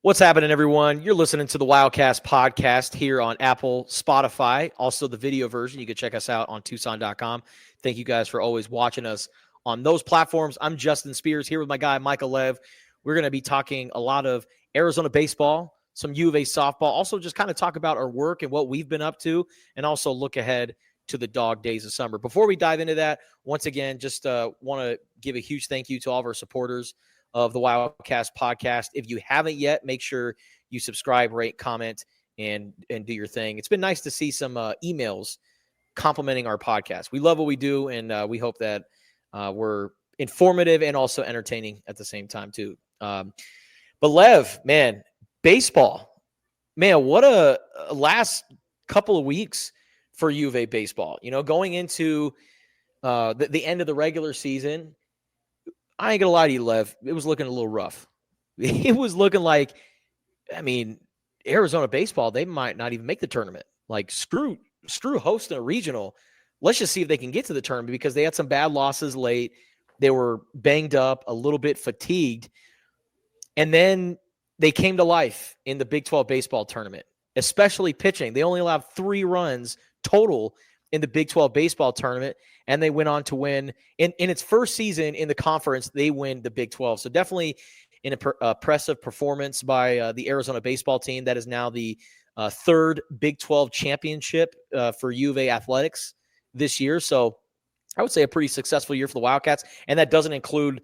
What's happening, everyone? You're listening to the Wildcast podcast here on Apple, Spotify, also the video version. You can check us out on Tucson.com. Thank you guys for always watching us on those platforms. I'm Justin Spears here with my guy, Michael Lev. We're going to be talking a lot of Arizona baseball, some U of A softball, also just kind of talk about our work and what we've been up to, and also look ahead to the dog days of summer. Before we dive into that, once again, just want to give a huge thank you to all of our supporters of the Wildcast podcast. If you haven't yet, make sure you subscribe, rate, comment, and do your thing. It's been nice to see some emails complimenting our podcast. We love what we do, and we hope that we're informative and also entertaining at the same time too. But Lev, man, baseball, man, what a last couple of weeks for U of A baseball. You know, going into the end of the regular season, I ain't gonna lie to you, Lev. It was looking a little rough. It was looking like, I mean, Arizona baseball, they might not even make the tournament. Like, screw hosting a regional. Let's just see if they can get to the tournament, because they had some bad losses late. They were banged up, a little bit fatigued. And then they came to life in the Big 12 baseball tournament, especially pitching. They only allowed 3 runs total in the Big 12 baseball tournament, and they went on to win in its first season in the conference. They win the Big 12. So definitely an impressive performance by the Arizona baseball team. That is now the third Big 12 championship for U of A athletics this year. So I would say a pretty successful year for the Wildcats. And that doesn't include,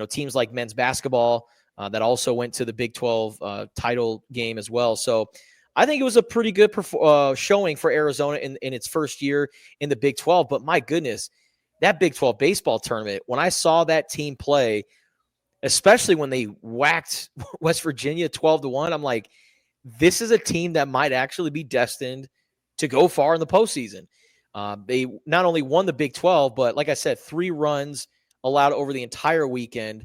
teams like men's basketball that also went to the Big 12 title game as well. So I think it was a pretty good showing for Arizona in its first year in the Big 12. But my goodness, that Big 12 baseball tournament, when I saw that team play, especially when they whacked West Virginia 12-1, I'm like, this is a team that might actually be destined to go far in the postseason. They not only won the Big 12, but like I said, 3 runs allowed over the entire weekend.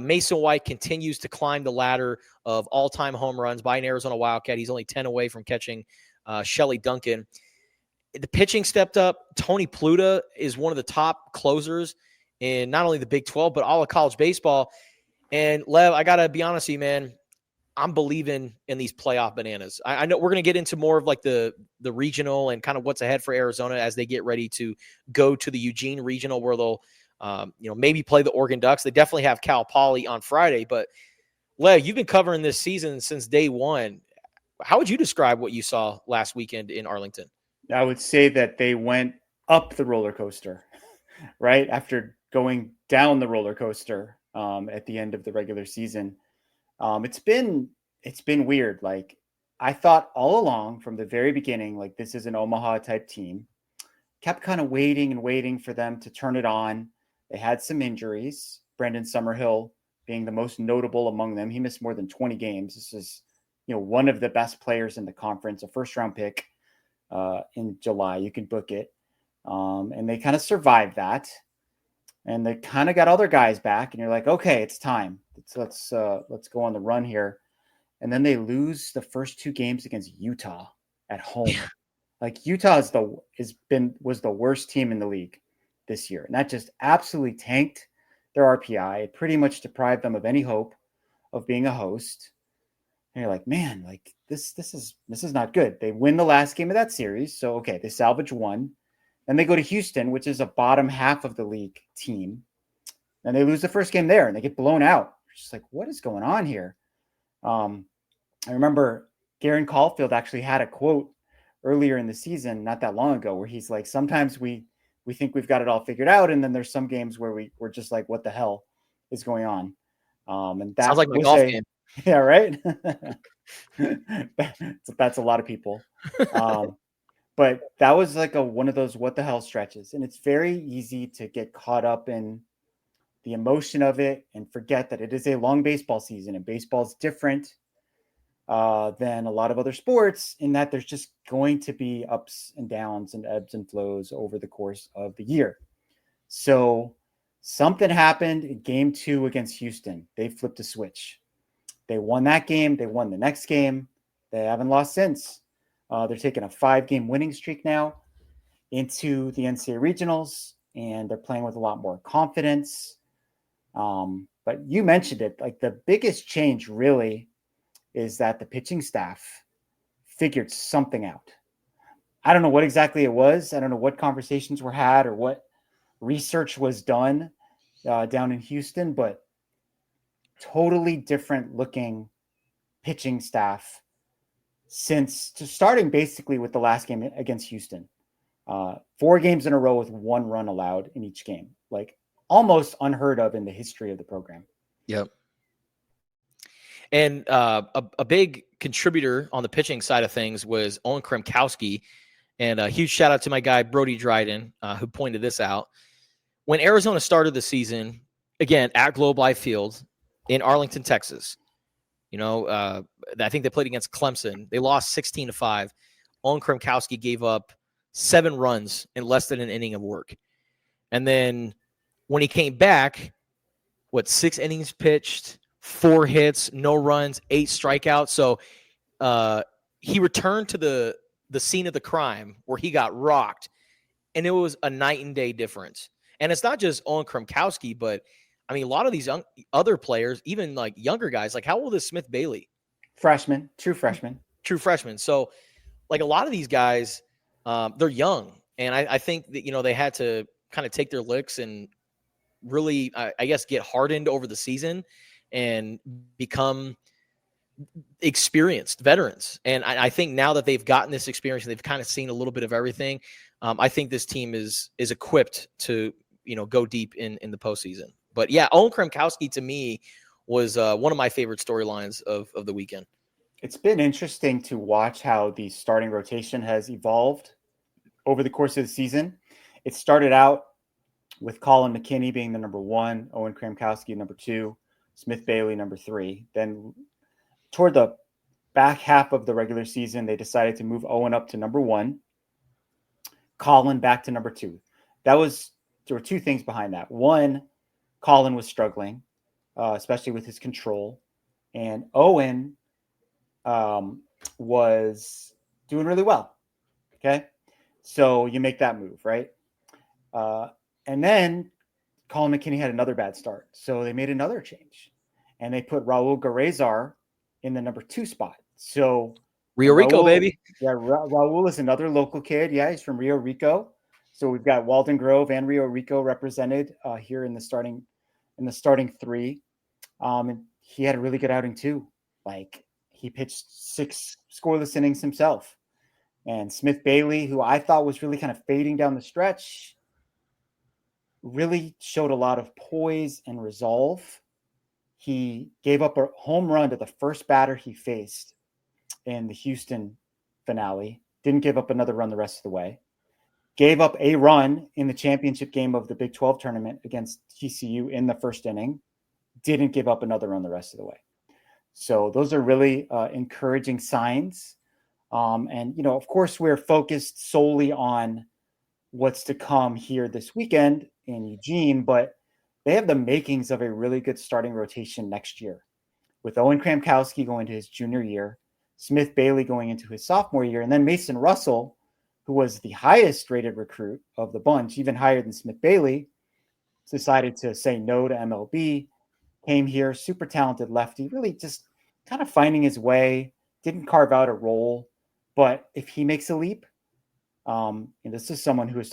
Mason White continues to climb the ladder of all-time home runs by an Arizona Wildcat. He's only 10 away from catching Shelly Duncan. The pitching stepped up. Tony Pluta is one of the top closers in not only the Big 12, but all of college baseball. And, Lev, I got to be honest with you, man, I'm believing in these playoff bananas. I know we're going to get into more of like the regional and kind of what's ahead for Arizona as they get ready to go to the Eugene regional, where they'll maybe play the Oregon Ducks. They definitely have Cal Poly on Friday. But, Lev, you've been covering this season since day one. How would you describe what you saw last weekend in Arlington? I would say that they went up the roller coaster, right? After going down the roller coaster at the end of the regular season. It's been weird. Like, I thought all along from the very beginning, like, this is an Omaha type team. Kept kind of waiting for them to turn it on. They had some injuries. Brendan Summerhill being the most notable among them. He missed more than 20 games. This is, one of the best players in the conference, a first-round pick in July. You can book it. And they kind of survived that. And they kind of got other guys back. And you're like, okay, it's time. Let's go on the run here. And then they lose the first 2 games against Utah at home. Like, Utah was the worst team in the league this year. And that just absolutely tanked their RPI. It pretty much deprived them of any hope of being a host. And you're like, man, like, this is not good. They win the last game of that series. So, okay, they salvage 1. Then they go to Houston, which is a bottom half of the league team. And they lose the first game there and they get blown out. It's just like, what is going on here? I remember Garen Caulfield actually had a quote earlier in the season, not that long ago, where he's like, sometimes we think we've got it all figured out. And then there's some games where we're just like, what the hell is going on? And that sounds like my golf game. Yeah, right. That's a lot of people. But that was like one of those what the hell stretches. And it's very easy to get caught up in the emotion of it and forget that it is a long baseball season, and baseball is different than a lot of other sports in that there's just going to be ups and downs and ebbs and flows over the course of the year. So something happened in game 2 against Houston. They flipped a switch. They won that game. They won the next game. They haven't lost since. They're taking a 5-game winning streak now into the NCAA regionals, and they're playing with a lot more confidence. But you mentioned it, like, the biggest change really is that the pitching staff figured something out. I don't know what exactly it was. I don't know what conversations were had or what research was done down in Houston, but totally different looking pitching staff since starting basically with the last game against Houston. 4 games in a row with 1 run allowed in each game, like almost unheard of in the history of the program. Yep. And a big contributor on the pitching side of things was Owen Kremkowski. And a huge shout out to my guy, Brody Dryden, who pointed this out. When Arizona started the season, again, at Globe Life Field in Arlington, Texas, I think they played against Clemson. They lost 16-5. Owen Kremkowski gave up 7 runs in less than an inning of work. And then when he came back, 6 innings pitched, 4 hits, no runs, 8 strikeouts. So he returned to the scene of the crime where he got rocked, and it was a night and day difference. And it's not just Owen Kremkowski, but I mean, a lot of these other players, even like younger guys, like how old is Smith Bailey? Freshman, true freshman. So like a lot of these guys, they're young. And I think that, they had to kind of take their licks and really, I guess, get hardened over the season and become experienced veterans. And I think now that they've gotten this experience and they've kind of seen a little bit of everything, I think this team is equipped to, go deep in the postseason. But yeah, Owen Kremkowski to me was one of my favorite storylines of the weekend. It's been interesting to watch how the starting rotation has evolved over the course of the season. It started out with Colin McKinney being the number 1, Owen Kremkowski number 2, Smith Bailey number 3. Then toward the back half of the regular season, they decided to move Owen up to number 1, Colin back to number 2. There were 2 things behind that. One, Colin was struggling, especially with his control, and Owen was doing really well. Okay, so you make that move, right? And then Colin McKinney had another bad start, so they made another change, and they put Raul Garezar in the number 2 spot. So Rio Rico, baby. Yeah, Raul is another local kid. Yeah, he's from Rio Rico. So we've got Walden Grove and Rio Rico represented here in the starting 3. And he had a really good outing too. Like he pitched 6 scoreless innings himself. And Smith Bailey, who I thought was really kind of fading down the stretch, really showed a lot of poise and resolve. He gave up a home run to the first batter he faced in the Houston finale. Didn't give up another run the rest of the way. Gave up a run in the championship game of the Big 12 tournament against TCU in the first inning. Didn't give up another run the rest of the way. So those are really encouraging signs. And, of course, we're focused solely on what's to come here this weekend in Eugene, but they have the makings of a really good starting rotation next year with Owen Kremkowski going to his junior year, Smith Bailey going into his sophomore year, and then Mason Russell, who was the highest rated recruit of the bunch, even higher than Smith Bailey, decided to say no to MLB, came here, super talented lefty, really just kind of finding his way, didn't carve out a role. But if he makes a leap, and this is someone who was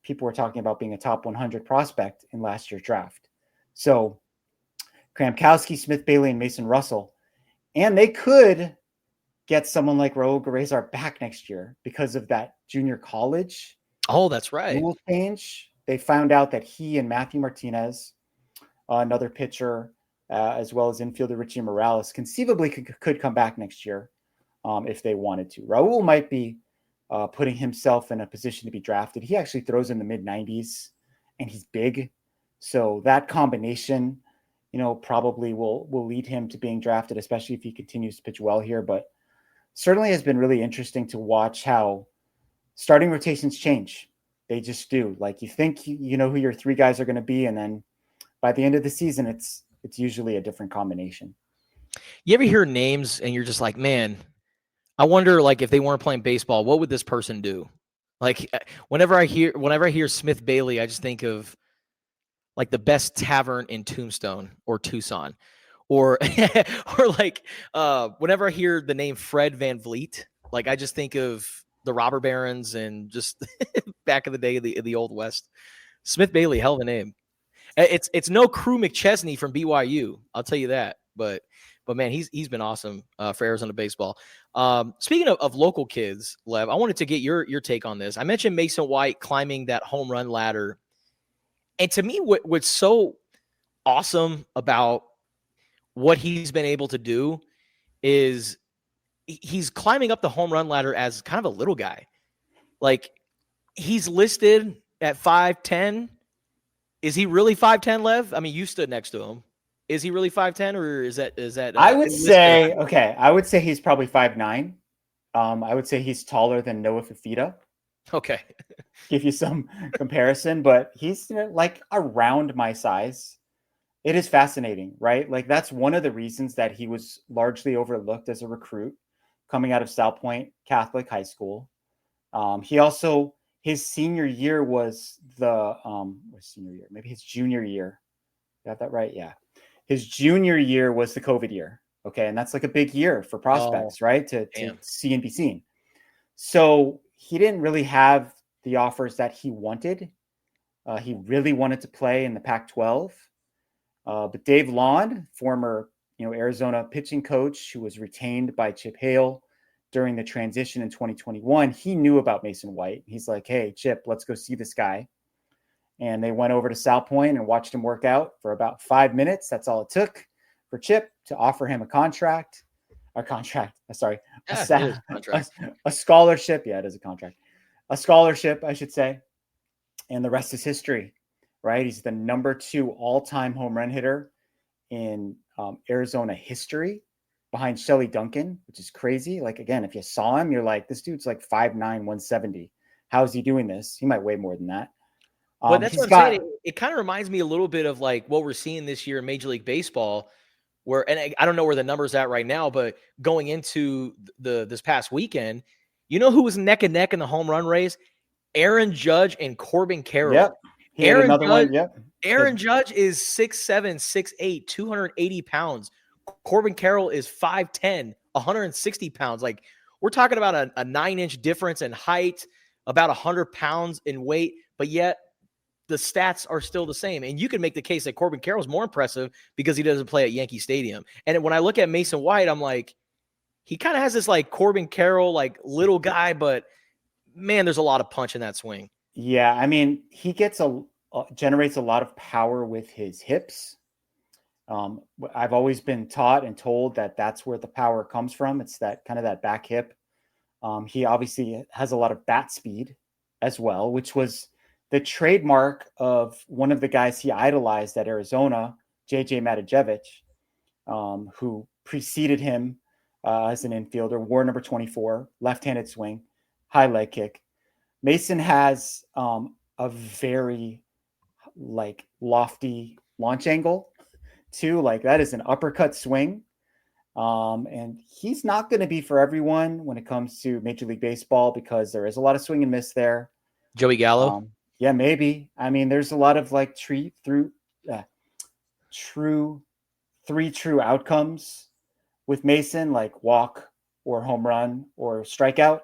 people were talking about being a top 100 prospect in last year's draft. So Kremkowski, Smith Bailey, and Mason Russell, and they could get someone like Raul Garezar back next year because of that junior college. Oh, that's right. Rule change. They found out that he and Matthew Martinez, another pitcher, as well as infielder Richie Morales, conceivably could come back next year if they wanted to. Raul might be putting himself in a position to be drafted. He actually throws in the mid-90s, and he's big. So that combination, probably will lead him to being drafted, especially if he continues to pitch well here. But certainly has been really interesting to watch how starting rotations change. They just do. Like you think you know who your 3 guys are going to be, and then by the end of the season, it's usually a different combination. You ever hear names and you're just like, man, I wonder, like, if they weren't playing baseball, what would this person do? Like, whenever I hear Smith Bailey, I just think of like the best tavern in Tombstone or Tucson, or or like whenever I hear the name Fred Van Vliet, like I just think of the robber barons and just back in the day, the old West. Smith Bailey, hell of a name. It's no Crew McChesney from BYU, I'll tell you that. But man, he's been awesome for Arizona baseball. Speaking of local kids, Lev, I wanted to get your take on this. I mentioned Mason White climbing that home run ladder, and to me, what's so awesome about what he's been able to do is he's climbing up the home run ladder as kind of a little guy. Like, he's listed at 5'10". Is he really 5'10", Lev? I mean, you stood next to him. Is he really 5'10", or is that? I would say I would say he's probably 5'9". I would say he's taller than Noah Fifita. Okay. Give you some comparison, but he's like around my size. It is fascinating, right? Like, that's one of the reasons that he was largely overlooked as a recruit coming out of South Point Catholic High School. He also, his senior year was maybe his junior year. Got that right? Yeah. His junior year was the COVID year. Okay. And that's like a big year for prospects, right? To see and be seen. So he didn't really have the offers that he wanted. He really wanted to play in the Pac-12. But Dave Lawn, former, Arizona pitching coach who was retained by Chip Hale during the transition in 2021, he knew about Mason White. He's like, hey, Chip, let's go see this guy. And they went over to South Point and watched him work out for about 5 minutes. That's all it took for Chip to offer him a scholarship. Yeah, it is a contract. A scholarship, I should say. And the rest is history, right? He's the number 2 all-time home run hitter in Arizona history, behind Shelly Duncan, which is crazy. Like, again, if you saw him, you're like, this dude's like 5'9", 170. How is he doing this? He might weigh more than that. Well, that's what I'm saying. It kind of reminds me a little bit of like what we're seeing this year in Major League Baseball, where, and I don't know where the number's at right now, but going into this past weekend, you know who was neck and neck in the home run race? Aaron Judge and Corbin Carroll. Yep. Aaron Judge is 6'7", 6'8", 280 pounds. Corbin Carroll is 5'10", 160 pounds. Like, we're talking about a 9-inch difference in height, about 100 pounds in weight, but yet the stats are still the same. And you can make the case that Corbin Carroll is more impressive because he doesn't play at Yankee Stadium. And when I look at Mason White, I'm like, he kind of has this like Corbin Carroll, like little guy, but man, there's a lot of punch in that swing. Yeah. I mean, he generates a lot of power with his hips. I've always been taught and told that that's where the power comes from. It's that kind of that back hip. He obviously has a lot of bat speed as well, which was the trademark of one of the guys he idolized at Arizona, JJ Matijevic, who preceded him as an infielder, wore number 24, left-handed swing, high leg kick. Mason has a very lofty launch angle too. Like, that is an uppercut swing. And he's not going to be for everyone when it comes to Major League Baseball, because there is a lot of swing and miss there. Joey Gallo. Yeah, maybe. I mean, there's a lot of like three true outcomes with Mason, like walk or home run or strikeout.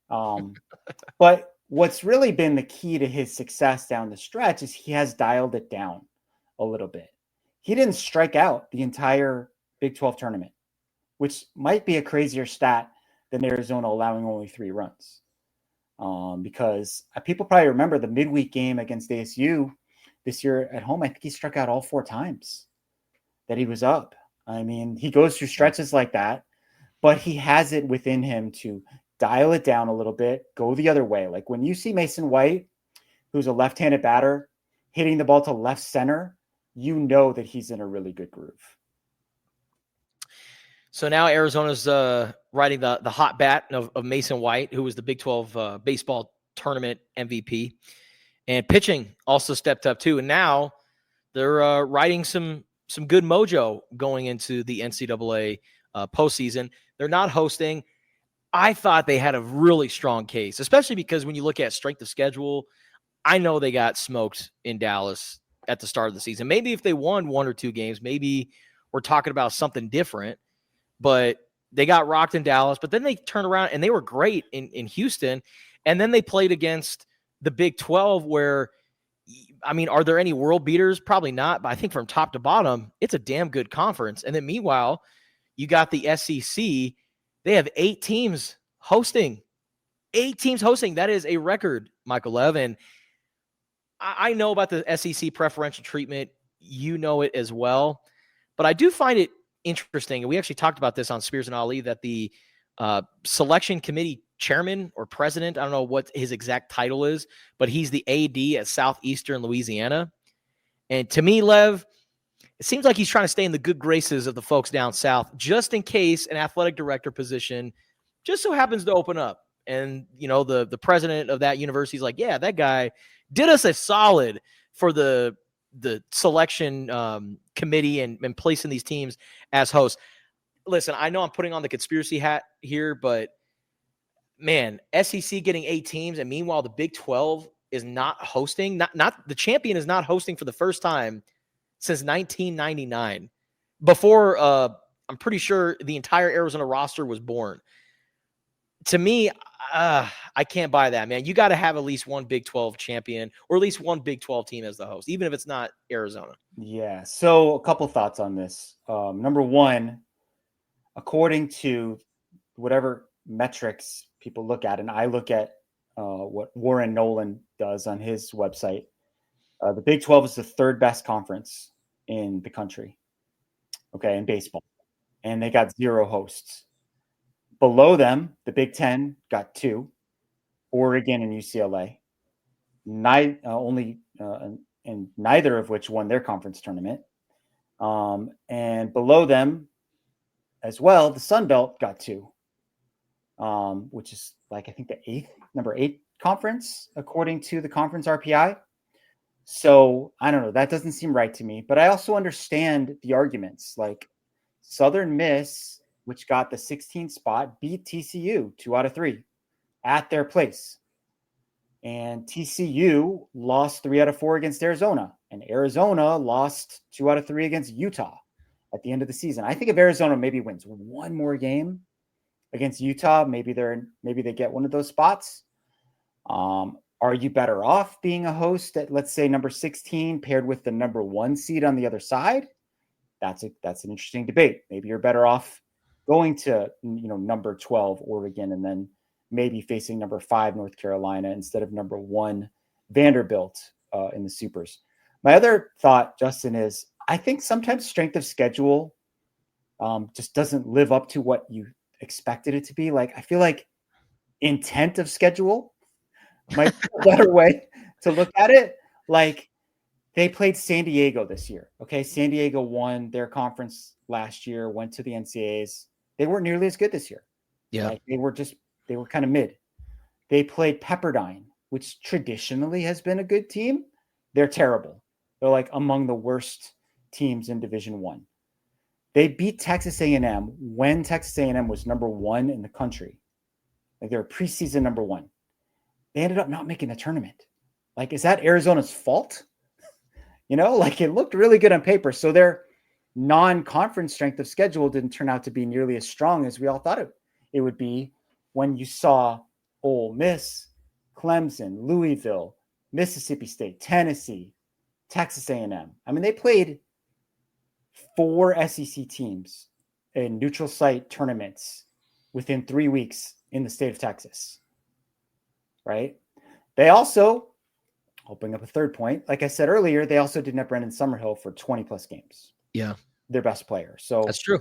But what's really been the key to his success down the stretch is he has dialed it down a little bit. He didn't strike out the entire Big 12 tournament, which might be a crazier stat than Arizona allowing only 3 runs. Because people probably remember the midweek game against ASU this year at home. I think he struck out all 4 times that he was up. I mean, he goes through stretches like that, but he has it within him to dial it down a little bit, go the other way. Like, when you see Mason White, who's a left-handed batter, hitting the ball to left center, you know that he's in a really good groove. So now Arizona's riding the hot bat of Mason White, who was the Big 12 baseball tournament MVP. And pitching also stepped up too. And now they're riding some good mojo going into the NCAA postseason. They're not hosting. I thought they had a really strong case, especially because when you look at strength of schedule, I know they got smoked in Dallas at the start of the season. Maybe if they won 1 or 2 games, maybe we're talking about something different. But they got rocked in Dallas, but then they turned around and they were great in Houston. And then they played against the Big 12 where, I mean, are there any world beaters? Probably not. But I think from top to bottom, it's a damn good conference. And then meanwhile, you got the SEC. They have 8 teams hosting. 8 teams hosting. That is a record, Michael Lev. And I know about the SEC preferential treatment. You know it as well. But I do find it interesting, and we actually talked about this on Spears and Ali, that the selection committee chairman or president, I don't know what his exact title is, but he's the AD at Southeastern Louisiana. And to me, Lev, it seems like he's trying to stay in the good graces of the folks down south, just in case an athletic director position just so happens to open up. And, you know, the president of that university is like, yeah, that guy did us a solid for the selection committee and placing these teams as hosts. Listen, I know I'm putting on the conspiracy hat here, but man, SEC getting 8 teams, and meanwhile the Big 12 is not hosting. Not the champion is not hosting for the first time since 1999. Before I'm pretty sure the entire Arizona roster was born. To me, I can't buy that, man. You got to have at least one Big 12 champion or at least one Big 12 team as the host, even if it's not Arizona. Yeah. So a couple thoughts on this. Number one, according to whatever metrics people look at, and I look at what Warren Nolan does on his website, the Big 12 is the 3rd best conference in the country, okay, in baseball. And they got 0 hosts. Below them, the Big 10 got 2, Oregon and UCLA. And neither of which won their conference tournament. And below them as well, the Sun Belt got 2, which is like, I think the number 8 conference, according to the conference RPI. So I don't know. That doesn't seem right to me. But I also understand the arguments. Like Southern Miss, which got the 16th spot, beat TCU 2 out of 3 at their place. And TCU lost 3 out of 4 against Arizona. And Arizona lost 2 out of 3 against Utah at the end of the season. I think if Arizona maybe wins one more game against Utah, maybe they get one of those spots. Are you better off being a host at, let's say, number 16 paired with the number 1 seed on the other side? That's an interesting debate. Maybe you're better off going to, number 12 Oregon and then maybe facing number 5 North Carolina instead of number 1 Vanderbilt in the supers. My other thought, Justin, is I think sometimes strength of schedule just doesn't live up to what you expected it to be. Like, I feel like intent of schedule might be a better way to look at it. Like, they played San Diego this year. Okay. San Diego won their conference last year, went to the NCAAs. They weren't nearly as good this year. Yeah. Like, they were kind of mid. They played Pepperdine, which traditionally has been a good team. They're terrible. They're like among the worst teams in Division I. They beat Texas A&M when Texas A&M was number 1 in the country. Like, they were preseason number 1. They ended up not making the tournament. Like, is that Arizona's fault? Like, it looked really good on paper. So their non-conference strength of schedule didn't turn out to be nearly as strong as we all thought it would be when you saw Ole Miss, Clemson, Louisville, Mississippi State, Tennessee, Texas A&M. I mean, they played 4 SEC teams in neutral site tournaments within 3 weeks in the state of Texas, right? They also, I'll bring up a third point. Like I said earlier, they also didn't have Brendan Summerhill for 20 plus games. Yeah. Their best player. So that's true.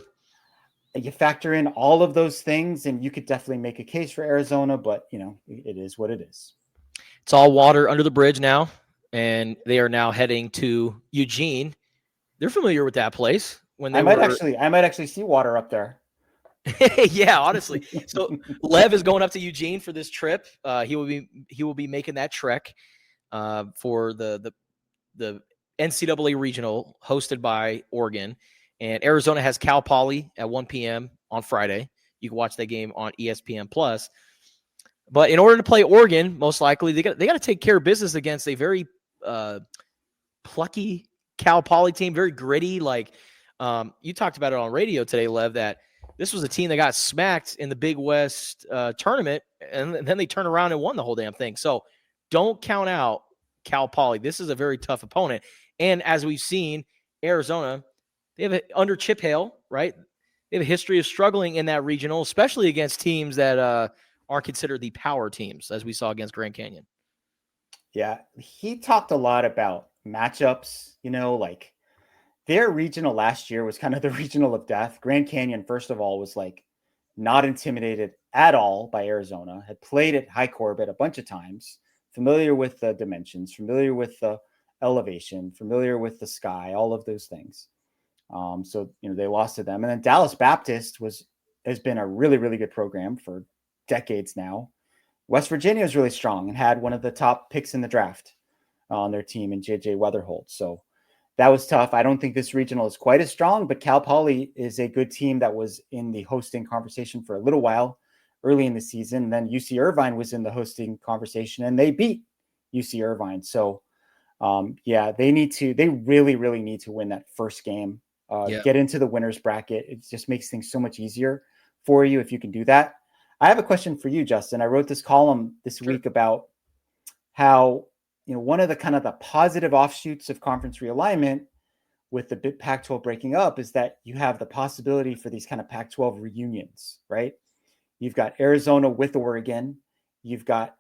You factor in all of those things and you could definitely make a case for Arizona, but it is what it is. It's all water under the bridge now, and they are now heading to Eugene. They're familiar with that place. I might actually see water up there. Yeah, honestly. So Lev is going up to Eugene for this trip. He will be making that trek for the NCAA regional hosted by Oregon, and Arizona has Cal Poly at 1 p.m. on Friday. You can watch that game on ESPN Plus. But in order to play Oregon, most likely they got to take care of business against a very plucky Cal Poly team, very gritty. Like, You talked about it on radio today, Lev, that this was a team that got smacked in the Big West tournament, and then they turned around and won the whole damn thing. So don't count out Cal Poly. This is a very tough opponent. And as we've seen, Arizona, they have an under Chip Hale, right? They have a history of struggling in that regional, especially against teams that are considered the power teams, as we saw against Grand Canyon. Yeah, he talked a lot about matchups, like their regional last year was kind of the regional of death. Grand Canyon, first of all, was like not intimidated at all by Arizona, had played at High Corbett a bunch of times, familiar with the dimensions, familiar with the elevation, familiar with the sky, all of those things. So they lost to them. And then Dallas Baptist has been a really, really good program for decades now. West Virginia is really strong and had one of the top picks in the draft on their team in JJ Weatherholt. So that was tough. I don't think this regional is quite as strong, but Cal Poly is a good team that was in the hosting conversation for a little while early in the season. Then UC Irvine was in the hosting conversation and they beat UC Irvine. So they really, really need to win that first game, get into the winner's bracket. It just makes things so much easier for you if you can do that. I have a question for you, Justin. I wrote this column this week about how, one of the kind of the positive offshoots of conference realignment with the Pac-12 breaking up is that you have the possibility for these kind of Pac-12 reunions, right? You've got Arizona with Oregon, you've got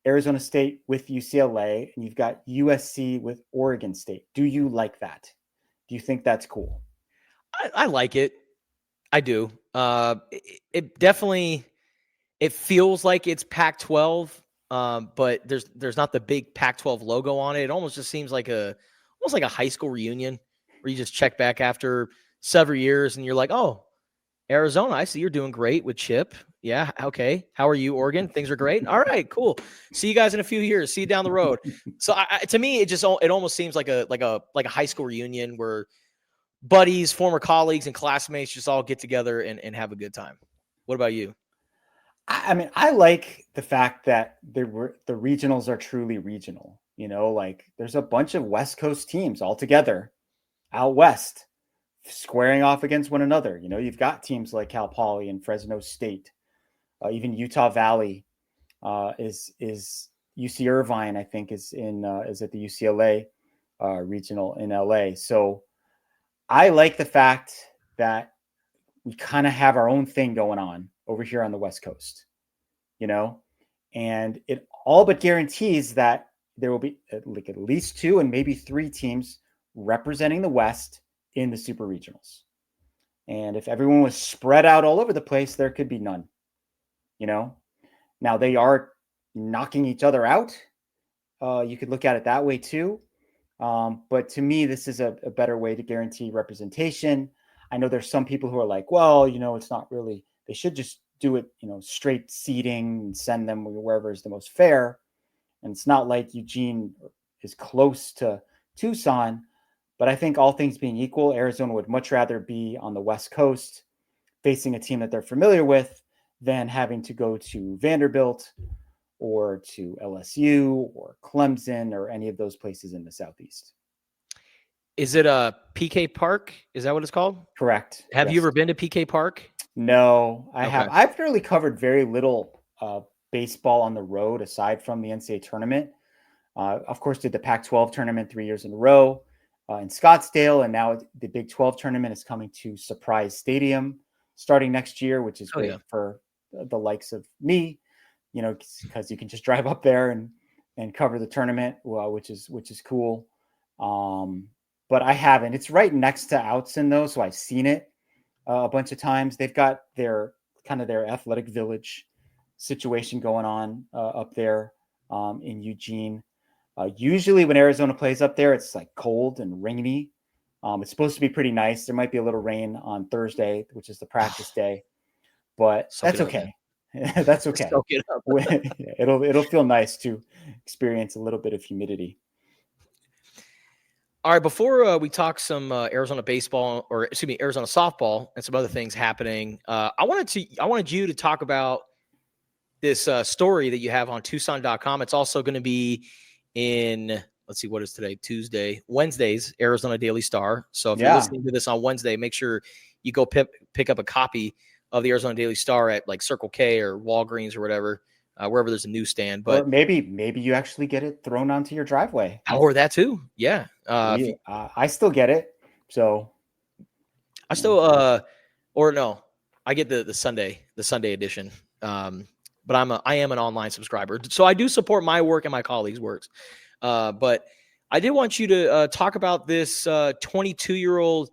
Arizona State with UCLA, and you've got USC with Oregon State. Do you like that? Do you think that's cool? I like it. I do. It definitely, it feels like it's Pac-12, but there's not the big Pac-12 logo on it. It almost just seems like almost like a high school reunion where you just check back after several years and you're like, oh, Arizona, I see you're doing great with Chip. Yeah. Okay. How are you, Oregon? Things are great. All right, cool. See you guys in a few years. See you down the road. So to me, it almost seems like a high school reunion where buddies, former colleagues, and classmates just all get together and have a good time. What about you? I mean, I like the fact that the regionals are truly regional. Like there's a bunch of West Coast teams all together out west, squaring off against one another. You've got teams like Cal Poly and Fresno State, even Utah Valley is UC Irvine. I think is at the UCLA regional in LA. So I like the fact that we kind of have our own thing going on over here on the West Coast, and it all but guarantees that there will be at least 2 and maybe 3 teams representing the West in the super regionals. And if everyone was spread out all over the place, there could be none, Now they are knocking each other out. You could look at it that way too. But to me, this is a better way to guarantee representation. I know there's some people who are like, well, it's not really, they should just do it, straight seeding and send them wherever is the most fair. And it's not like Eugene is close to Tucson, but I think all things being equal, Arizona would much rather be on the West Coast facing a team that they're familiar with than having to go to Vanderbilt or to LSU or Clemson or any of those places in the Southeast. Is it a PK Park? Is that what it's called? Correct. Have you ever been to PK Park? No, I have. I've really covered very little baseball on the road aside from the NCAA tournament. Of course, did the Pac-12 tournament 3 years in a row in Scottsdale, and now the Big 12 tournament is coming to Surprise Stadium starting next year, which is great for the likes of me, because you can just drive up there and cover the tournament, which is cool. But I haven't. It's right next to Outson though, so I've seen it a bunch of times. They've got their athletic village situation going on up there in Eugene. Usually when Arizona plays up there, it's like cold and rainy. It's supposed to be pretty nice. There might be a little rain on Thursday, which is the practice day, but that's okay. That's okay. It'll feel nice to experience a little bit of humidity. All right, before we talk some Arizona baseball, or excuse me, Arizona softball and some other things happening, I wanted you to talk about this story that you have on Tucson.com. It's also going to be in, let's see, what is today? Tuesday, Wednesdays, Arizona Daily Star. So if you're Yeah. listening to this on Wednesday, make sure you go pick up a copy of the Arizona Daily Star at like Circle K or Walgreens or whatever, wherever there's a newsstand. But or maybe you actually get it thrown onto your driveway. or that too. Yeah. I still get it. So I still or no, I get the Sunday edition. But I am an online subscriber, so I do support my work and my colleagues' works. But I did want you to talk about this 22-year-old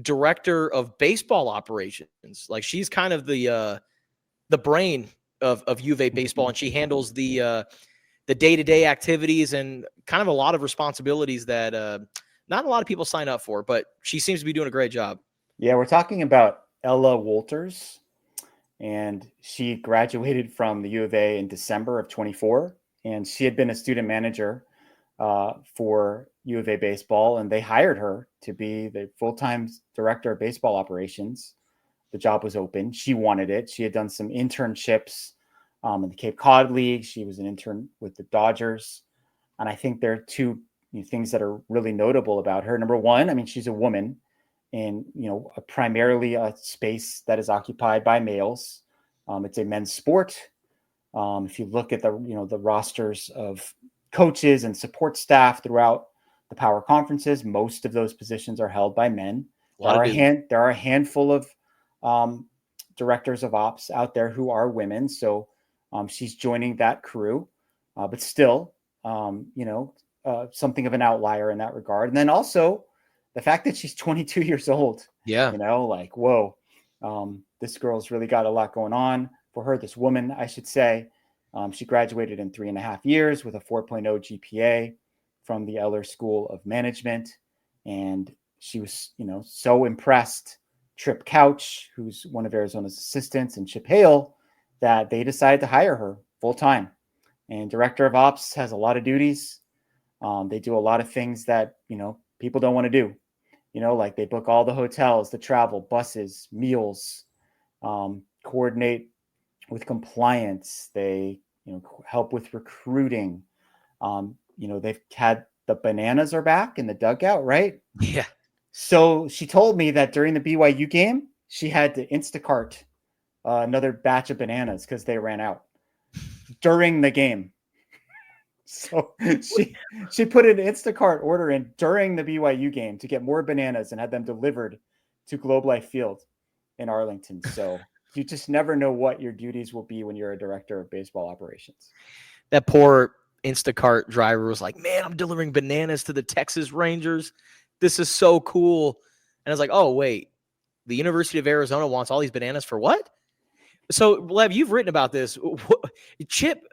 director of baseball operations. Like, she's kind of the brain of U of A baseball, and she handles the day-to-day activities and kind of a lot of responsibilities that not a lot of people sign up for. But she seems to be doing a great job. Yeah, we're talking about Ella Walters. And she graduated from the U of A in December of 24. And she had been a student manager for U of A baseball. And they hired her to be the full-time director of baseball operations. The job was open. She wanted it. She had done some internships in the Cape Cod League. She was an intern with the Dodgers. And I think there are two things that are really notable about her. Number one, I mean, she's a woman in, primarily a space that is occupied by males. It's a men's sport. If you look at the rosters of coaches and support staff throughout the power conferences, most of those positions are held by men. There are a handful of directors of ops out there who are women. So she's joining that crew, but still, something of an outlier in that regard. And then also, the fact that she's 22 years old, whoa, this girl's really got a lot going on for her. This woman, I should say, she graduated in 3.5 years with a 4.0 GPA from the Eller School of Management. And she was, so impressed. Trip Couch, who's one of Arizona's assistants, and Chip Hale, that they decided to hire her full time. And director of ops has a lot of duties. They do a lot of things that, people don't want to do. Like they book all the hotels, the travel, buses, meals, coordinate with compliance. They, help with recruiting. They've had the bananas are back in the dugout, right? Yeah. So she told me that during the BYU game, she had to Instacart another batch of bananas because they ran out during the game. So she put an Instacart order in during the BYU game to get more bananas and had them delivered to Globe Life Field in Arlington. So you just never know what your duties will be when you're a director of baseball operations. That poor Instacart driver was like, man, I'm delivering bananas to the Texas Rangers. This is so cool. And I was like, oh, wait, the University of Arizona wants all these bananas for what? So, Lev, you've written about this. Chip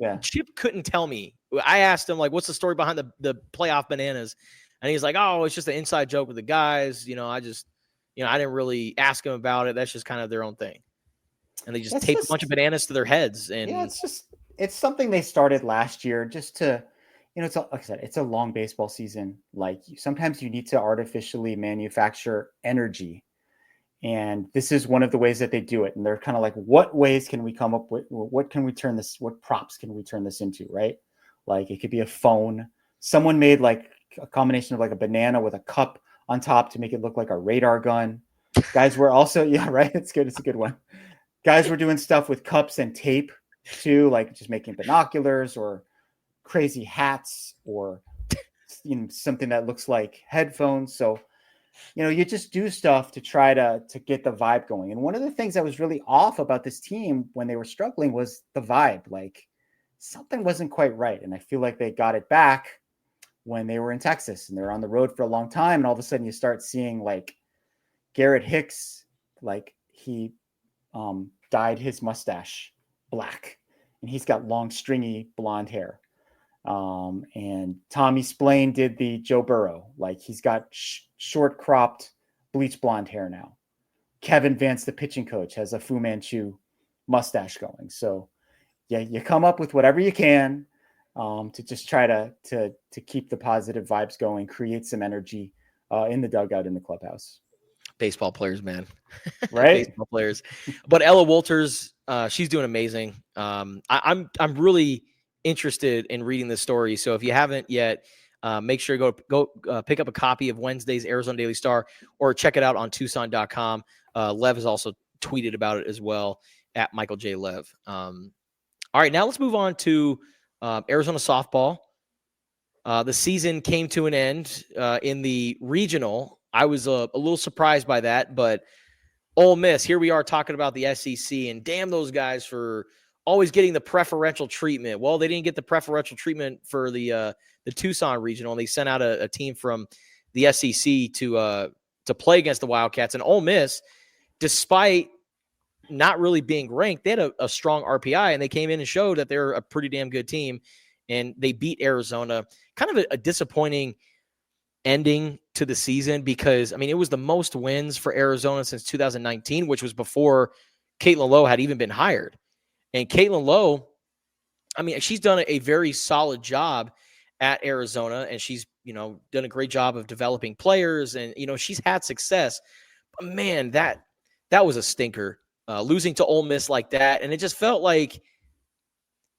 couldn't tell me. I asked him, like, what's the story behind the playoff bananas? And he's like, oh, it's just an inside joke with the guys. I didn't really ask him about it. That's just kind of their own thing. And they just tape a bunch of bananas to their heads. And yeah, it's something they started last year just to, it's like I said, it's a long baseball season. Like sometimes you need to artificially manufacture energy. And this is one of the ways that they do it. And they're kind of like, what ways can we come up with? What props can we turn this into? Right. Like it could be a phone. Someone made like a combination of like a banana with a cup on top to make it look like a radar gun. Guys were also, yeah, right. It's good. It's a good one. Guys were doing stuff with cups and tape too, like just making binoculars or crazy hats or something that looks like headphones. So, you just do stuff to try to get the vibe going. And one of the things that was really off about this team when they were struggling was the vibe. Like something wasn't quite right. And I feel like they got it back when they were in Texas and they're on the road for a long time. And all of a sudden you start seeing like Garrett Hicks, like he dyed his mustache black and he's got long stringy blonde hair. And Tommy Splain did the Joe Burrow, like he's got short cropped bleach blonde hair now. Kevin Vance, the pitching coach, has a Fu Manchu mustache going. So yeah, you come up with whatever you can to just try to keep the positive vibes going, create some energy in the dugout in the clubhouse. Baseball players, man. Right. Baseball players. But Ella Walters, she's doing amazing. I'm really interested in reading this story. So if you haven't yet, Make sure to go pick up a copy of Wednesday's Arizona Daily Star or check it out on Tucson.com. Lev has also tweeted about it as well at Michael J. Lev. All right, now let's move on to Arizona softball. The season came to an end in the regional. I was a little surprised by that, but Ole Miss, here we are talking about the SEC, and damn those guys for always getting the preferential treatment. Well, they didn't get the preferential treatment for the Tucson regional, and they sent out a team from the SEC to play against the Wildcats. And Ole Miss, despite not really being ranked, they had a strong RPI, and they came in and showed that they're a pretty damn good team, and they beat Arizona. Kind of a disappointing ending to the season because, I mean, it was the most wins for Arizona since 2019, which was before Caitlin Lowe had even been hired. And Caitlin Lowe, I mean, she's done a very solid job at Arizona, and she's, done a great job of developing players, and, she's had success. But man, that was a stinker, losing to Ole Miss like that. And it just felt like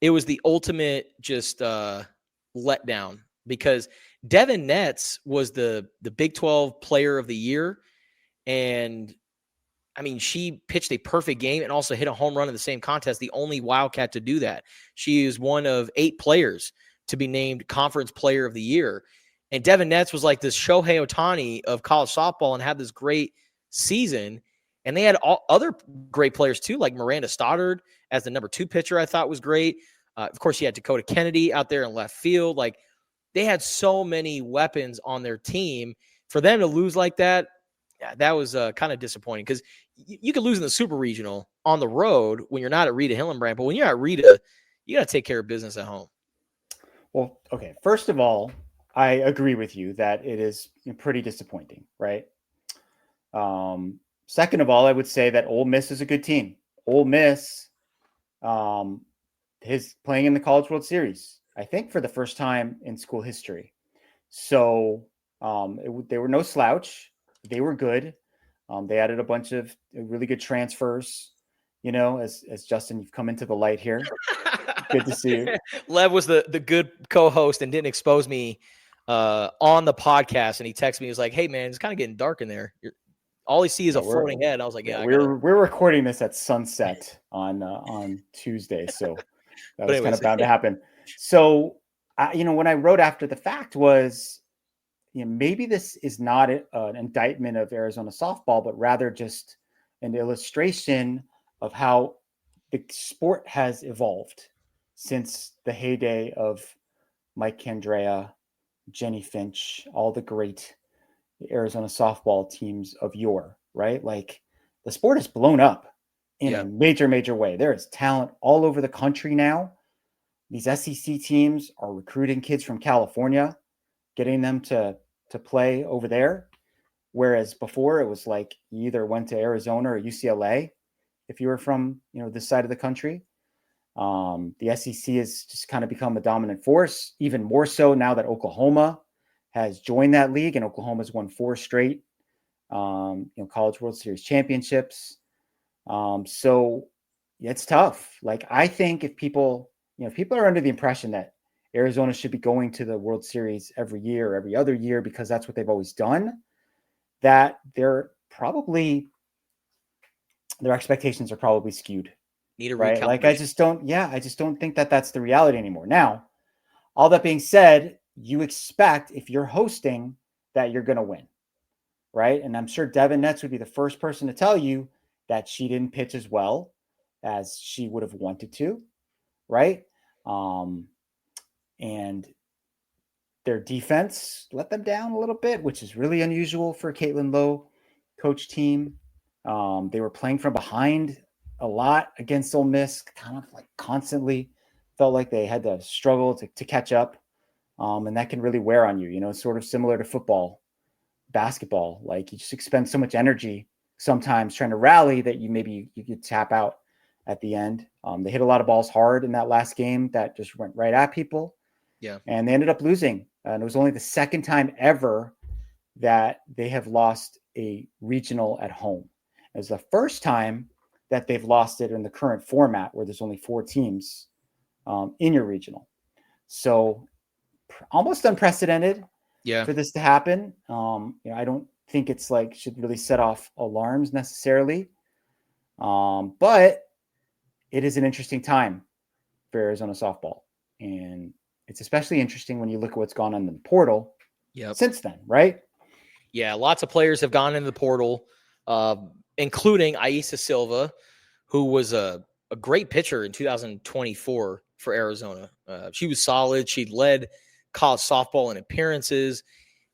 it was the ultimate just letdown because Devin Netz was the Big 12 player of the year. And I mean, she pitched a perfect game and also hit a home run in the same contest, the only Wildcat to do that. She is one of 8 players to be named Conference Player of the Year. And Devin Netz was like this Shohei Ohtani of college softball and had this great season. And they had other great players too, like Miranda Stoddard as the number 2 pitcher, I thought was great. Of course, you had Dakota Kennedy out there in left field. Like, they had so many weapons on their team. For them to lose like that, that was kind of disappointing because you could lose in the Super Regional on the road when you're not at Rita Hillenbrand. But when you're at Rita, you got to take care of business at home. Well, okay. First of all, I agree with you that it is pretty disappointing, right? Second of all, I would say that Ole Miss is a good team. Ole Miss is playing in the College World Series, I think, for the first time in school history. So they were no slouch. They were good. They added a bunch of really good transfers. As Justin, you've come into the light here. Good to see you. Lev was the good co-host and didn't expose me on the podcast. And he texted me. He was like, "Hey, man, it's kind of getting dark in there. All he sees is a floating head." I was like, "Yeah." We're recording this at sunset on Tuesday, so that was kind of bound to happen. So, when I wrote after the fact was, maybe this is not an indictment of Arizona softball, but rather just an illustration of how the sport has evolved since the heyday of Mike Candrea, Jenny Finch, all the great Arizona softball teams of yore, right? Like, the sport has blown up in a major, major way. There is talent all over the country now. These SEC teams are recruiting kids from California, getting them to play over there. Whereas before it was like you either went to Arizona or UCLA if you were from, this side of the country. The SEC has just kind of become a dominant force, even more so now that Oklahoma has joined that league, and Oklahoma's won 4 straight, College World Series championships. So it's tough. Like, I think if people are under the impression that Arizona should be going to the World Series every year or every other year because that's what they've always done, that their expectations are probably skewed. Need a right? Like, I just don't think that that's the reality anymore. Now, all that being said, you expect if you're hosting that you're going to win, right? And I'm sure Devin Netz would be the first person to tell you that she didn't pitch as well as she would have wanted to, right? And their defense let them down a little bit, which is really unusual for a Caitlin Lowe coach team. They were playing from behind a lot against Ole Miss, kind of like constantly felt like they had to struggle to catch up. And that can really wear on you, sort of similar to football, basketball. Like, you just expend so much energy sometimes trying to rally that you could tap out at the end. They hit a lot of balls hard in that last game that just went right at people. Yeah. And they ended up losing. And it was only the second time ever that they have lost a regional at home. It was the first time that they've lost it in the current format where there's only 4 teams in your regional. So almost unprecedented Yeah. for this to happen. I don't think it's like should really set off alarms necessarily. But it is an interesting time for Arizona softball. And it's especially interesting when you look at what's gone on in the portal since then, right? Yeah, lots of players have gone into the portal, including Aisa Silva, who was a great pitcher in 2024 for Arizona. She was solid. She led college softball in appearances.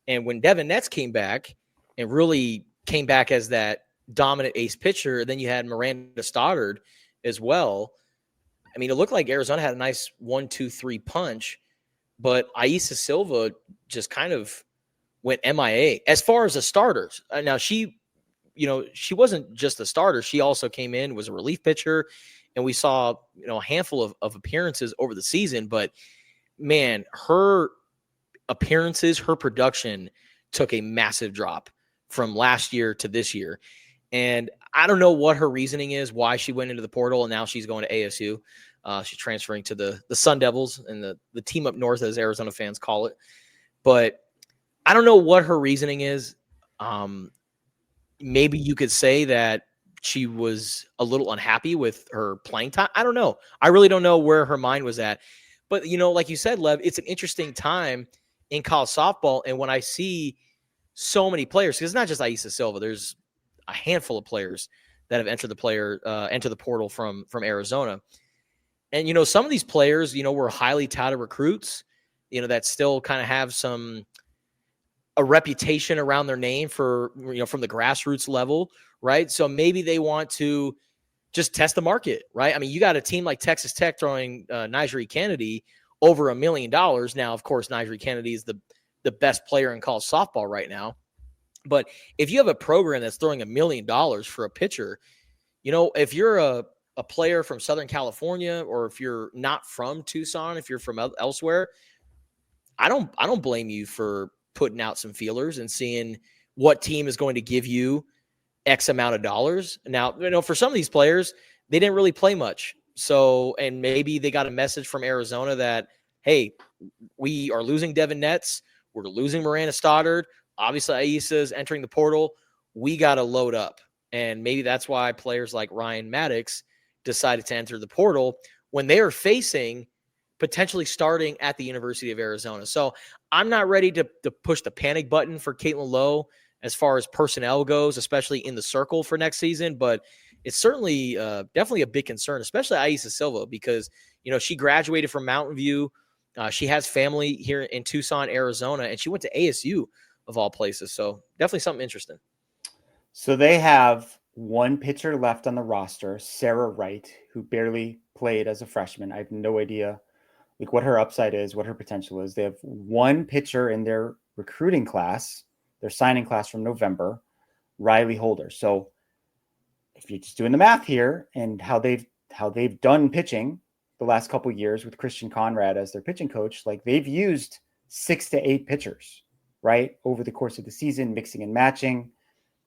And when Devin Netz came back and really came back as that dominant ace pitcher, then you had Miranda Stoddard as well. I mean, it looked like Arizona had a nice 1-2-3 punch, but Aisa Silva just kind of went MIA as far as the starters. Now she wasn't just a starter. She also came in, was a relief pitcher, and we saw, a handful of appearances over the season. But man, her appearances, her production took a massive drop from last year to this year. And I don't know what her reasoning is, why she went into the portal, and now she's going to ASU. She's transferring to the Sun Devils and the team up north, as Arizona fans call it. But I don't know what her reasoning is. Maybe you could say that she was a little unhappy with her playing time. I don't know. I really don't know where her mind was at. But, like you said, Lev, it's an interesting time in college softball. And when I see so many players, because it's not just Aisa Silva, there's a handful of players that have entered the portal from Arizona. And, some of these players, were highly touted recruits, that still kind of have a reputation around their name for, from the grassroots level, right? So maybe they want to just test the market, right? I mean, you got a team like Texas Tech throwing Nigel Kennedy over $1 million. Now, of course, Nigel Kennedy is the best player in college softball right now. But if you have a program that's throwing $1 million for a pitcher, if you're a player from Southern California, or if you're not from Tucson, if you're from elsewhere, I don't blame you for putting out some feelers and seeing what team is going to give you X amount of dollars. Now, for some of these players, they didn't really play much. So, and maybe they got a message from Arizona that, hey, we are losing Devin Netz. We're losing Miranda Stoddard. Obviously, Aisa is entering the portal. We got to load up. And maybe that's why players like Ryan Maddox decided to enter the portal when they are facing potentially starting at the University of Arizona. So I'm not ready to push the panic button for Caitlin Lowe as far as personnel goes, especially in the circle for next season. But it's certainly definitely a big concern, especially Aisa Silva, because, she graduated from Mountain View. She has family here in Tucson, Arizona, and she went to ASU of all places. So definitely something interesting. So they have one pitcher left on the roster, Sarah Wright, who barely played as a freshman. I have no idea what her upside is, what her potential is. They have one pitcher in their recruiting class, their signing class from November, Riley Holder. So if you're just doing the math here and how they've done pitching the last couple of years with Christian Conrad as their pitching coach, they've used 6 to 8 pitchers, right, over the course of the season, mixing and matching,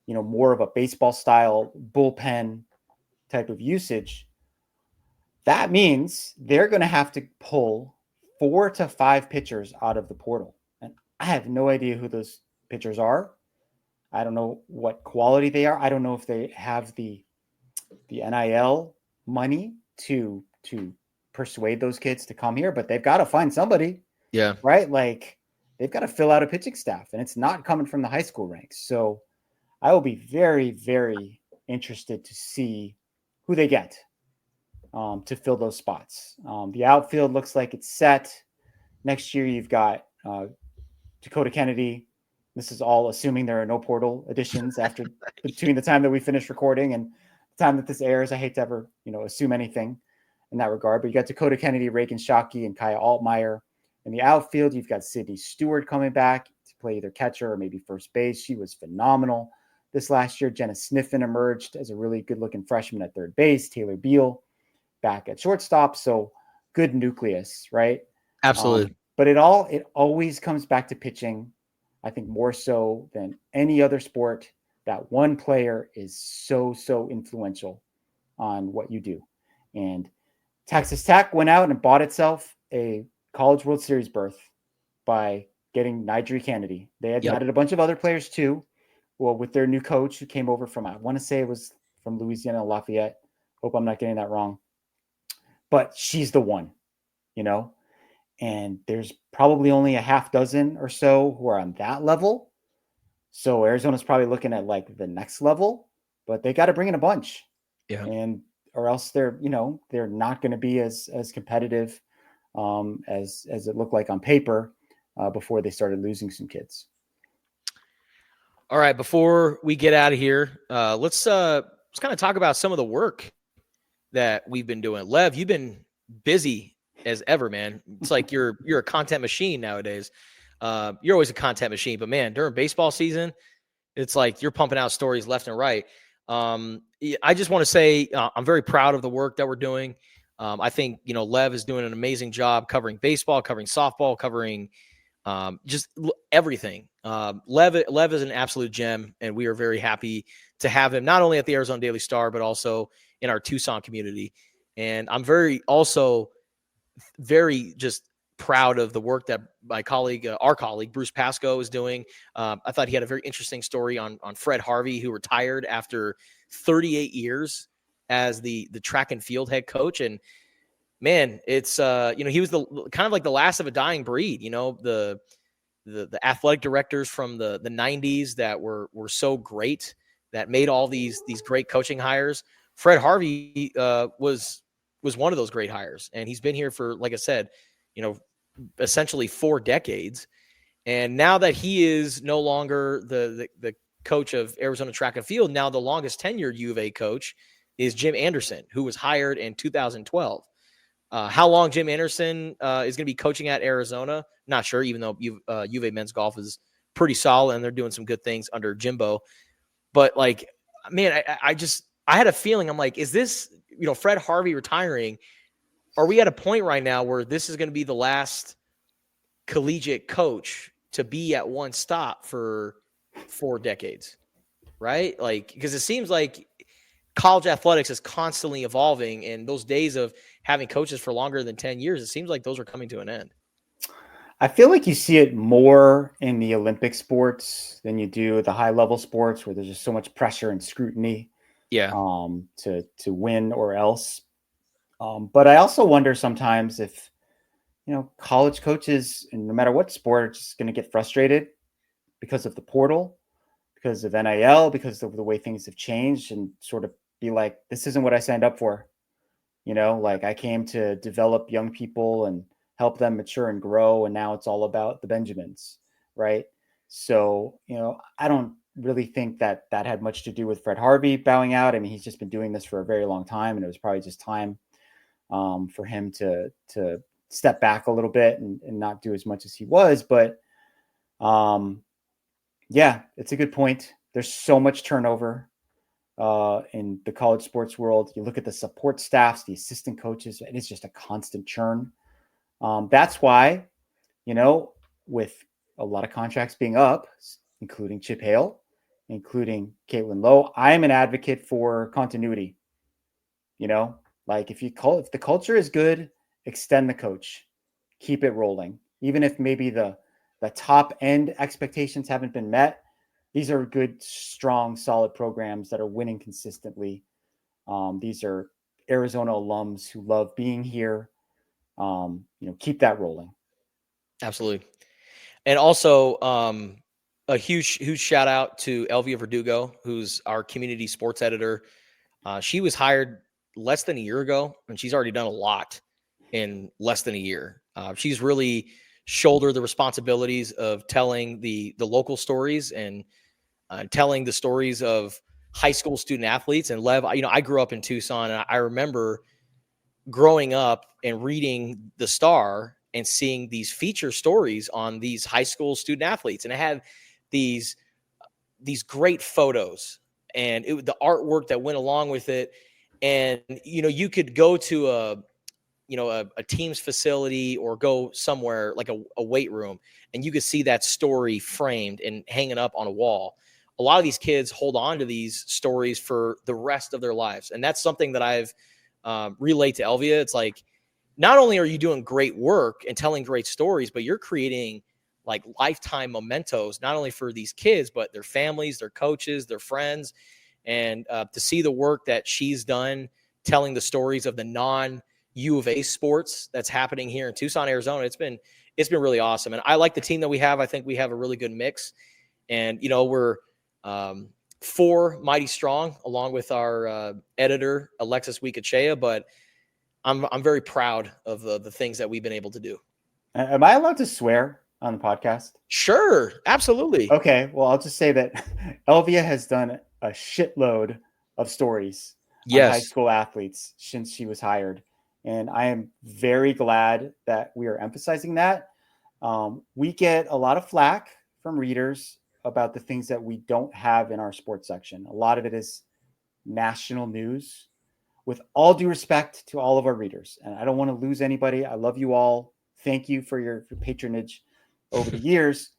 more of a baseball style bullpen type of usage. That means they're going to have to pull 4 to 5 pitchers out of the portal. And I have no idea who those pitchers are. I don't know what quality they are. I don't know if they have the NIL money to persuade those kids to come here, but they've got to find somebody. Yeah. Right? They've got to fill out a pitching staff, and it's not coming from the high school ranks. So I will be very, very interested to see who they get to fill those spots. The outfield looks like it's set. Next year, you've got Dakota Kennedy. This is all assuming there are no portal additions between the time that we finish recording and the time that this airs. I hate to ever, assume anything in that regard, but you got Dakota Kennedy, Reagan Shockey, and Kaya Altmaier. In the outfield, you've got Sydney Stewart coming back to play either catcher or maybe first base. She was phenomenal this last year. Jenna Sniffen emerged as a really good-looking freshman at third base. Taylor Beal back at shortstop. So good nucleus, right? Absolutely. But it always comes back to pitching. I think more so than any other sport, that one player is so influential on what you do. And Texas Tech went out and bought itself a College World Series berth by getting Nigel Kennedy. They had Yep. added a bunch of other players too. Well, with their new coach who came over from, I want to say it was from Louisiana Lafayette. Hope I'm not getting that wrong. But she's the one, and there's probably only a half dozen or so who are on that level. So Arizona's probably looking at like the next level, but they got to bring in a bunch. Yeah. And or else they're not going to be as competitive as it looked like on paper before they started losing some kids. All right, before we get out of here, let's kind of talk about some of the work that we've been doing. Lev, you've been busy as ever, man. It's like you're a content machine nowadays. You're always a content machine, but man, during baseball season, it's like you're pumping out stories left and right. I just want to say I'm very proud of the work that we're doing. I think, Lev is doing an amazing job covering baseball, covering softball, covering just everything. Lev is an absolute gem, and we are very happy to have him not only at the Arizona Daily Star, but also in our Tucson community. And I'm very just proud of the work that my colleague, our colleague, Bruce Pascoe is doing. I thought he had a very interesting story on Fred Harvey, who retired after 38 years as the track and field head coach. And man, it's, he was the kind of like the last of a dying breed, the athletic directors from the 90s that were so great, that made all these great coaching hires. Fred Harvey was one of those great hires. And he's been here for, like I said, essentially 4 decades. And now that he is no longer the coach of Arizona track and field, now the longest tenured U of A coach is Jim Anderson, who was hired in 2012. How long Jim Anderson is going to be coaching at Arizona, not sure, even though U of A men's golf is pretty solid and they're doing some good things under Jimbo. But like, man, I had a feeling, I'm like, is this, Fred Harvey retiring? Are we at a point right now where this is going to be the last collegiate coach to be at one stop for 4 decades, right? Like, because it seems like college athletics is constantly evolving, and those days of having coaches for longer than 10 years, it seems like those are coming to an end. I feel like you see it more in the Olympic sports than you do the high level sports, where there's just so much pressure and scrutiny to win or else. But I also wonder sometimes if, college coaches, and no matter what sport, are just going to get frustrated because of the portal, because of NIL, because of the way things have changed, and sort of be like, this isn't what I signed up for. Like, I came to develop young people and help them mature and grow. And now it's all about the Benjamins. Right. So, I don't really think that had much to do with Fred Harvey bowing out. I mean, he's just been doing this for a very long time, and it was probably just time for him to step back a little bit and not do as much as he was. But yeah, it's a good point. There's so much turnover in the college sports world. You look at the support staffs, the assistant coaches, and it's just a constant churn. That's why, with a lot of contracts being up, including Chip Hale, including Caitlin Lowe, I'm an advocate for continuity. Like, if the culture is good, extend the coach, keep it rolling. Even if maybe the top end expectations haven't been met, these are good, strong, solid programs that are winning consistently. These are Arizona alums who love being here. Keep that rolling. Absolutely. And also a huge shout out to Elvia Verdugo, who's our community sports editor. She was hired less than a year ago, and she's already done a lot in less than a year. She's really shouldered the responsibilities of telling the local stories and telling the stories of high school student athletes. And Lev, I grew up in Tucson, and I remember growing up and reading the Star and seeing these feature stories on these high school student athletes. And it had these great photos and the artwork that went along with it. And, you could go to a team's facility or go somewhere like a weight room, and you could see that story framed and hanging up on a wall. A lot of these kids hold on to these stories for the rest of their lives. And that's something that I've relayed to Elvia. It's like, not only are you doing great work and telling great stories, but you're creating like lifetime mementos, not only for these kids, but their families, their coaches, their friends. And to see the work that she's done telling the stories of the non-U of A sports that's happening here in Tucson, Arizona, it's been really awesome. And I like the team that we have. I think we have a really good mix. And, you know, we're 4 mighty strong, along with our editor, Alexis Wiekachea. But I'm very proud of the things that we've been able to do. Am I allowed to swear on the podcast? Sure, absolutely. Okay, well, I'll just say that Elvia has done a shitload of stories on high school athletes since she was hired. And I am very glad that we are emphasizing that. We get a lot of flack from readers about the things that we don't have in our sports section. A lot of it is national news. With all due respect to all of our readers, and I don't want to lose anybody. I love you all. Thank you for your patronage over the years.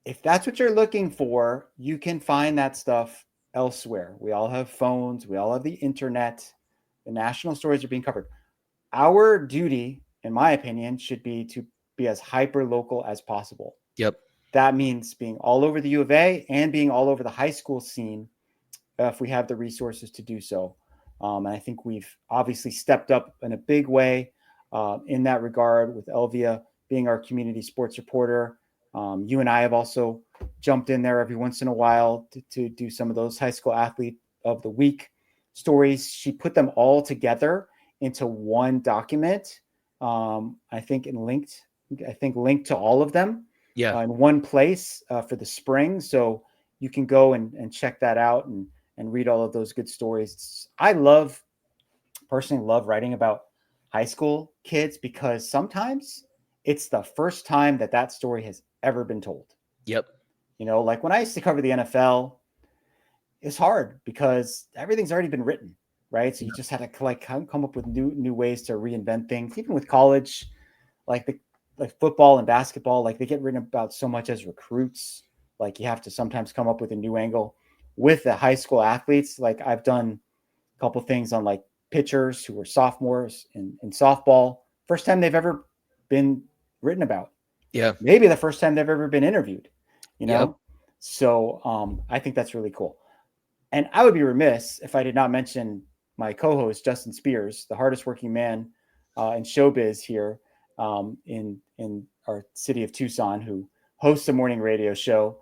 If that's what you're looking for, you can find that stuff elsewhere. We all have phones. We all have the internet. The national stories are being covered. Our duty, in my opinion, should be to be as hyper local as possible. Yep. That means being all over the U of A and being all over the high school scene if we have the resources to do so. And I think we've obviously stepped up in a big way in that regard, with Elvia being our community sports reporter. You and I have also jumped in there every once in a while to do some of those high school athlete of the week stories. She put them all together into one document. I think linked to all of them in one place for the spring. So you can go and check that out and read all of those good stories. I personally love writing about high school kids because sometimes it's the first time that story has ever been told. Yep. You know, like when I used to cover the NFL, it's hard because everything's already been written, right? So you just had to like come up with new ways to reinvent things. Even with college, like football and basketball, like they get written about so much as recruits. Like you have to sometimes come up with a new angle. With the high school athletes, like I've done a couple things on like pitchers who were sophomores in softball. First time they've ever been written about. Yeah. Maybe the first time they've ever been interviewed, you know? Yep. So I think that's really cool. And I would be remiss if I did not mention my co-host, Justin Spears, the hardest working man in showbiz here in our city of Tucson, who hosts a morning radio show,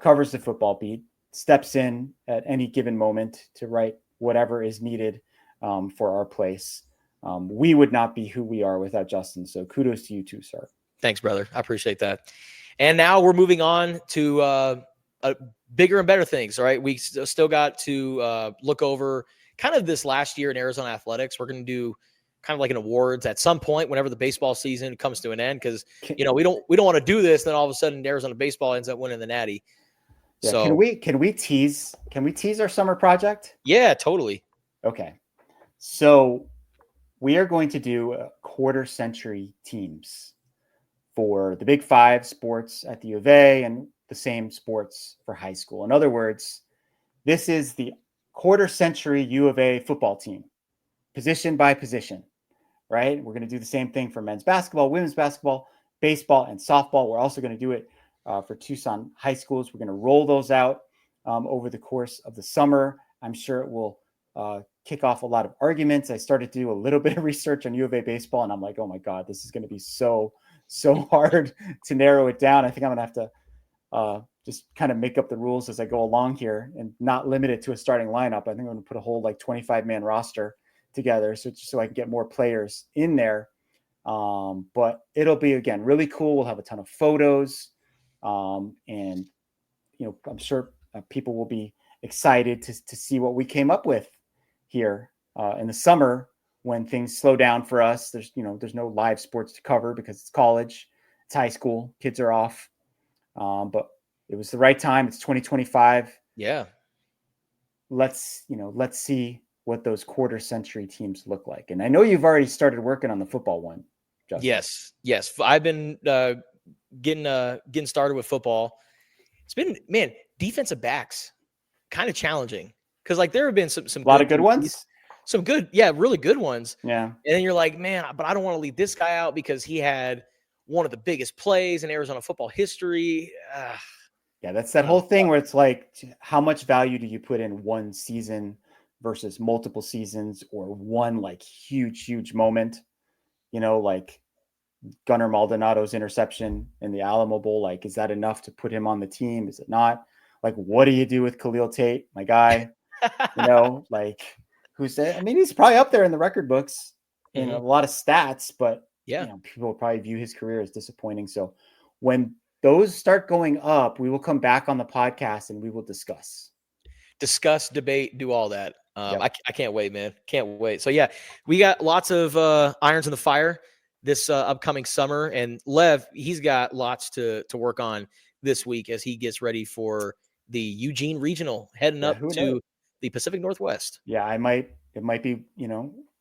covers the football beat, steps in at any given moment to write whatever is needed for our place. We would not be who we are without Justin. So kudos to you too, sir. Thanks, brother. I appreciate that. And now we're moving on to bigger and better things. All right. We still got to look over kind of this last year in Arizona athletics. We're going to do kind of like an awards at some point whenever the baseball season comes to an end. Cause you know, we don't want to do this. Then all of a sudden Arizona baseball ends up winning the Natty. Yeah, so can we tease our summer project? Yeah, totally. Okay. So we are going to do quarter century teams for the Big Five sports at the U of A and the same sports for high school. In other words, this is the quarter century U of A football team, position by position, right? We're going to do the same thing for men's basketball, women's basketball, baseball, and softball. We're also going to do it for Tucson high schools. We're going to roll those out over the course of the summer. I'm sure it will kick off a lot of arguments. I started to do a little bit of research on U of A baseball, and I'm like, oh my God, this is going to be so hard to narrow it down. I think I'm going to have to just kind of make up the rules as I go along here and not limit it to a starting lineup. I think I'm going to put a whole like 25-man roster together so I can get more players in there. But it'll be, again, really cool. We'll have a ton of photos. And, you know, I'm sure people will be excited to see what we came up with here in the summer when things slow down for us. There's no live sports to cover because it's college, it's high school, kids are off. But it was the right time. It's 2025. Yeah. Let's see what those quarter century teams look like. And I know you've already started working on the football one, Justin. Yes. I've been getting started with football. It's been, man, defensive backs kind of challenging because like there have been some a lot of good ones. Some good, really good ones. Yeah. And then you're like, man, but I don't want to leave this guy out because he had one of the biggest plays in Arizona football history. Yeah, that's that whole thing where it's like, how much value do you put in one season versus multiple seasons, or one like huge moment? Like Gunnar Maldonado's interception in the Alamo Bowl. Like, is that enough to put him on the team? Is it not? Like, what do you do with Khalil Tate, my guy? Like, who's that? I mean, he's probably up there in the record books in a lot of stats, but people will probably view his career as disappointing. So when those start going up, we will come back on the podcast and we will discuss, debate, do all that. I can't wait, man. Can't wait. So yeah, we got lots of irons in the fire this upcoming summer, and Lev, he's got lots to work on this week as he gets ready for the Eugene Regional, heading up to the Pacific Northwest. Yeah, it might be,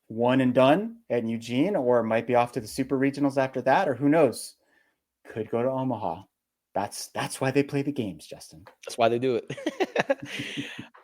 one and done at Eugene, or it might be off to the Super Regionals after that, or who knows? Could go to Omaha. That's why they play the games, Justin. That's why they do it.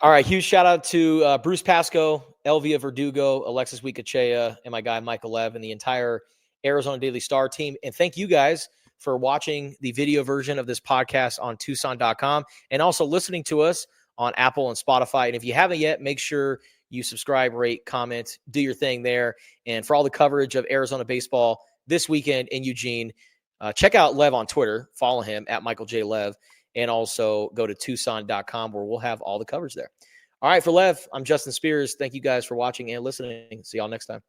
All right, huge shout out to Bruce Pasco, Elvia Verdugo, Alexis Wicachea, and my guy Michael Lev, and the entire Arizona Daily Star team. And thank you guys for watching the video version of this podcast on Tucson.com, and also listening to us on Apple and Spotify. And if you haven't yet, make sure you subscribe, rate, comment, do your thing there. And for all the coverage of Arizona baseball this weekend in Eugene, check out Lev on Twitter. Follow him at Michael J. Lev. And also go to Tucson.com, where we'll have all the coverage there. All right, for Lev, I'm Justin Spears. Thank you guys for watching and listening. See y'all next time.